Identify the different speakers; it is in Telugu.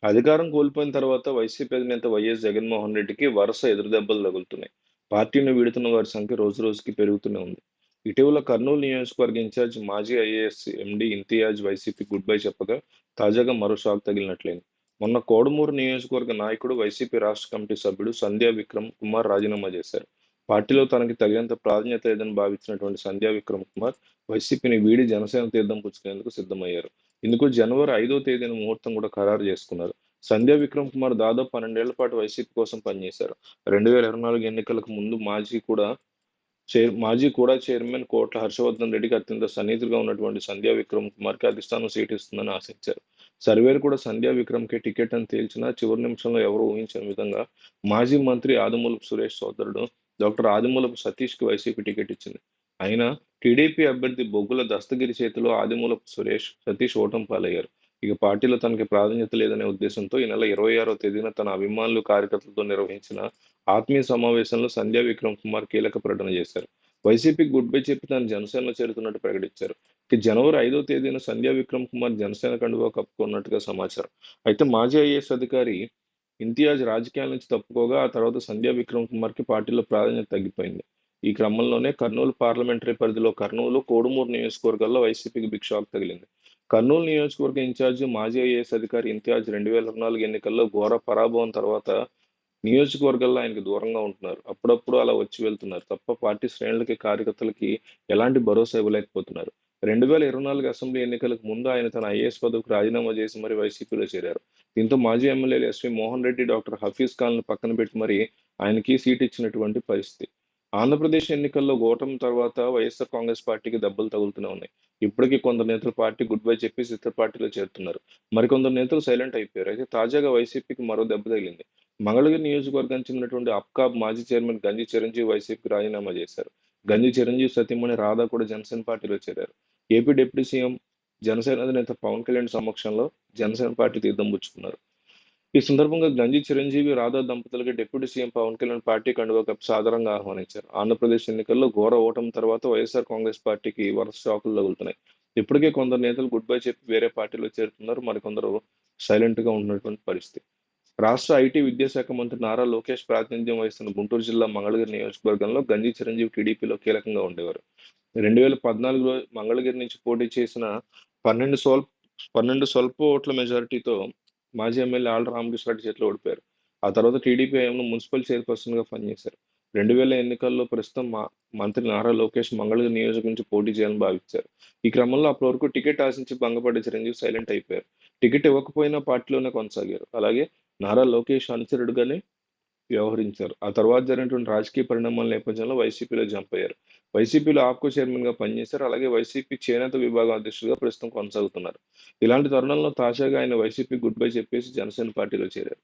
Speaker 1: అధికారం కోల్పోయిన తర్వాత వైసీపీ అధినేత వైఎస్ జగన్మోహన్ రెడ్డికి వరుస ఎదురుదెబ్బలు తగులుతున్నాయి. పార్టీని వీడుతున్న వారి సంఖ్య రోజురోజుకి పెరుగుతూనే ఉంది. ఇటీవల కర్నూలు నియోజకవర్గ ఇన్ఛార్జ్ మాజీ IAS MD Imtiaz YCP good bye చెప్పగా తాజాగా మరో షాక్ తగిలినట్లయింది. మొన్న కోడుమూరు నియోజకవర్గ నాయకుడు వైసీపీ రాష్ట్ర కమిటీ సభ్యుడు సంధ్యా విక్రమ్ కుమార్ రాజీనామా చేశారు. పార్టీలో తనకి తగినంత ప్రాధాన్యత లేదని భావించినటువంటి సంధ్యా విక్రమ్ కుమార్ వైసీపీని వీడి జనసేన తీర్థం పుచ్చుకునేందుకు సిద్ధమయ్యారు. ఇందుకు జనవరి 5వ తేదీన ముహూర్తం కూడా ఖరారు చేసుకున్నారు. సంధ్యా విక్రమ్ కుమార్ దాదాపు 12 ఏళ్ల పాటు వైసీపీ కోసం పనిచేశారు. 2024 ఎన్నికలకు ముందు మాజీ కూడా చైర్మన్ కోట్ల హర్షవర్ధన్ రెడ్డికి అత్యంత సన్నిహితులుగా ఉన్నటువంటి సంధ్యా విక్రమ్ కుమార్‌కి అధిష్టానం సీటు ఇస్తుందని ఆశించారు. సర్వేలు కూడా సంధ్యా విక్రమ్‌కే టికెట్ అని తేల్చినా చివరి నిమిషంలో ఎవరూ ఊహించని విధంగా మాజీ మంత్రి ఆదిమూలపు సురేష్ సోదరుడు డాక్టర్ ఆదిమూలపు సతీష్‌కి వైసీపీ టికెట్ ఇచ్చింది. అయినా టీడీపీ అభ్యర్థి బొగ్గుల దస్తగిరి చేతిలో ఆదిమూలపు సతీష్ ఓటమి పాలయ్యారు. ఇక పార్టీలో తనకి ప్రాధాన్యత లేదనే ఉద్దేశంతో ఈ నెల 26వ తేదీన తన అభిమానులు, కార్యకర్తలతో నిర్వహించిన ఆత్మీయ సమావేశంలో సంధ్యా విక్రమ్ కుమార్ కీలక ప్రకటన చేశారు. వైసీపీకి గుడ్ బై చెప్పి తాను జనసేనలో చేరుతున్నట్టు ప్రకటించారు. ఇక జనవరి 5వ తేదీన సంధ్యా విక్రమ్ కుమార్ జనసేన కండువా కప్పుకున్నట్టుగా సమాచారం. అయితే మాజీ ఐఏఎస్ అధికారి ఇంతియాజ్ రాజకీయాల నుంచి తప్పుకోగా ఆ తర్వాత సంధ్యా విక్రమ్ కుమార్‌కి పార్టీలో ప్రాధాన్యత తగ్గిపోయింది. ఈ క్రమంలోనే కర్నూలు పార్లమెంటరీ పరిధిలో కర్నూలు, కోడుమూరు నియోజకవర్గాల్లో వైసీపీకి బిగ్ షాక్ తగిలింది. కర్నూలు నియోజకవర్గ ఇన్ఛార్జి మాజీ ఐఏఎస్ అధికారి ఇంతియాజ్ 2024 ఎన్నికల్లో ఘోర పరాభవం తర్వాత నియోజకవర్గాల్లో ఆయనకి దూరంగా ఉంటున్నారు. అప్పుడప్పుడు అలా వచ్చి వెళ్తున్నారు తప్ప పార్టీ శ్రేణులకి, కార్యకర్తలకి ఎలాంటి భరోసా ఇవ్వలేకపోతున్నారు. 2024 అసెంబ్లీ ఎన్నికలకు ముందు ఆయన తన ఐఏఎస్ పదవికి రాజీనామా చేసి మరీ వైసీపీలో చేరారు. దీంతో మాజీ ఎమ్మెల్యేలు ఎస్వి మోహన్ రెడ్డి, డాక్టర్ హఫీజ్ ఖాన్‌లను పక్కన పెట్టి మరీ ఆయనకి సీట్ ఇచ్చినటువంటి పరిస్థితి. ఆంధ్రప్రదేశ్ ఎన్నికల్లో ఓటమి తర్వాత వైఎస్ఆర్ కాంగ్రెస్ పార్టీకి దెబ్బలు తగులుతూనే ఉన్నాయి. ఇప్పటికీ కొందరు నేతలు పార్టీ గుడ్ బై చెప్పేసి ఇతర పార్టీలో చేరుతున్నారు. మరికొందరు నేతలు సైలెంట్ అయిపోయారు. అయితే తాజాగా వైసీపీకి మరో దెబ్బ తగిలింది. మంగళగిరి నియోజకవర్గానికి చెందినటువంటి అప్కాబ్ మాజీ చైర్మన్ గంజి చిరంజీవి వైసీపీకి రాజీనామా చేశారు. గంజి చిరంజీవి సతీమణి రాధా కూడా జనసేన పార్టీలో చేరారు. ఏపీ డిప్యూటీ సీఎం, జనసేన అధినేత పవన్ కళ్యాణ్ సమక్షంలో జనసేన పార్టీ తీర్థం పుచ్చుకున్నారు. ఈ సందర్భంగా గంజి చిరంజీవి, రాధా దంపతులకి deputy CM Pavan Kalyan party కండువా కప్పి సాదరంగా ఆహ్వానించారు. ఆంధ్రప్రదేశ్ ఎన్నికల్లో ఘోర ఓటమి తర్వాత వైఎస్ఆర్ కాంగ్రెస్ పార్టీకి వరుస షాకులు తగులుతున్నాయి. ఇప్పటికే కొందరు నేతలు గుడ్ బై చెప్పి వేరే పార్టీలో చేరుతున్నారు. మరికొందరు సైలెంట్‌గా ఉన్నటువంటి పరిస్థితి. రాష్ట్ర ఐటీ విద్యాశాఖ మంత్రి నారా లోకేష్ ప్రాతినిధ్యం వహిస్తున్న గుంటూరు జిల్లా మంగళగిరి నియోజకవర్గంలో గంజి చిరంజీవి టీడీపీలో కీలకంగా ఉండేవారు. 2014లో మంగళగిరి నుంచి పోటీ చేసిన 12 స్వల్ప ఓట్ల మెజారిటీతో మాజీ ఎమ్మెల్యే ఆళ్ల రామకృష్ణారెడ్డి చేతిలో ఓడిపోయారు. ఆ తర్వాత టీడీపీ హయాంలో మున్సిపల్ చైర్పర్సన్‌గా పనిచేశారు. 2000 ఎన్నికల్లో ప్రస్తుతం మంత్రి నారా లోకేష్ మంగళగిరి నియోజకవర్గం నుంచి పోటీ చేయాలని భావించారు. ఈ క్రమంలో అప్పటి వరకు టికెట్ ఆశించి భంగపడ్డ చిరంజీవి సైలెంట్ అయిపోయారు. టికెట్ ఇవ్వకపోయినా పార్టీలోనే కొనసాగారు. అలాగే నారా లోకేష్ అనుచరుడుగానే వ్యవహరించారు. ఆ తర్వాత జరిగినటువంటి రాజకీయ పరిణామాల నేపథ్యంలో వైసీపీలో జంప్ అయ్యారు. వైసీపీలో ఆప్కో చైర్మన్‌గా పనిచేశారు. అలాగే వైసీపీ చేనేత విభాగం అధ్యక్షుడిగా ప్రస్తుతం కొనసాగుతున్నారు. ఇలాంటి తరుణంలో తాజాగా ఆయన వైసీపీ గుడ్ బై చెప్పేసి జనసేన పార్టీలో చేరారు.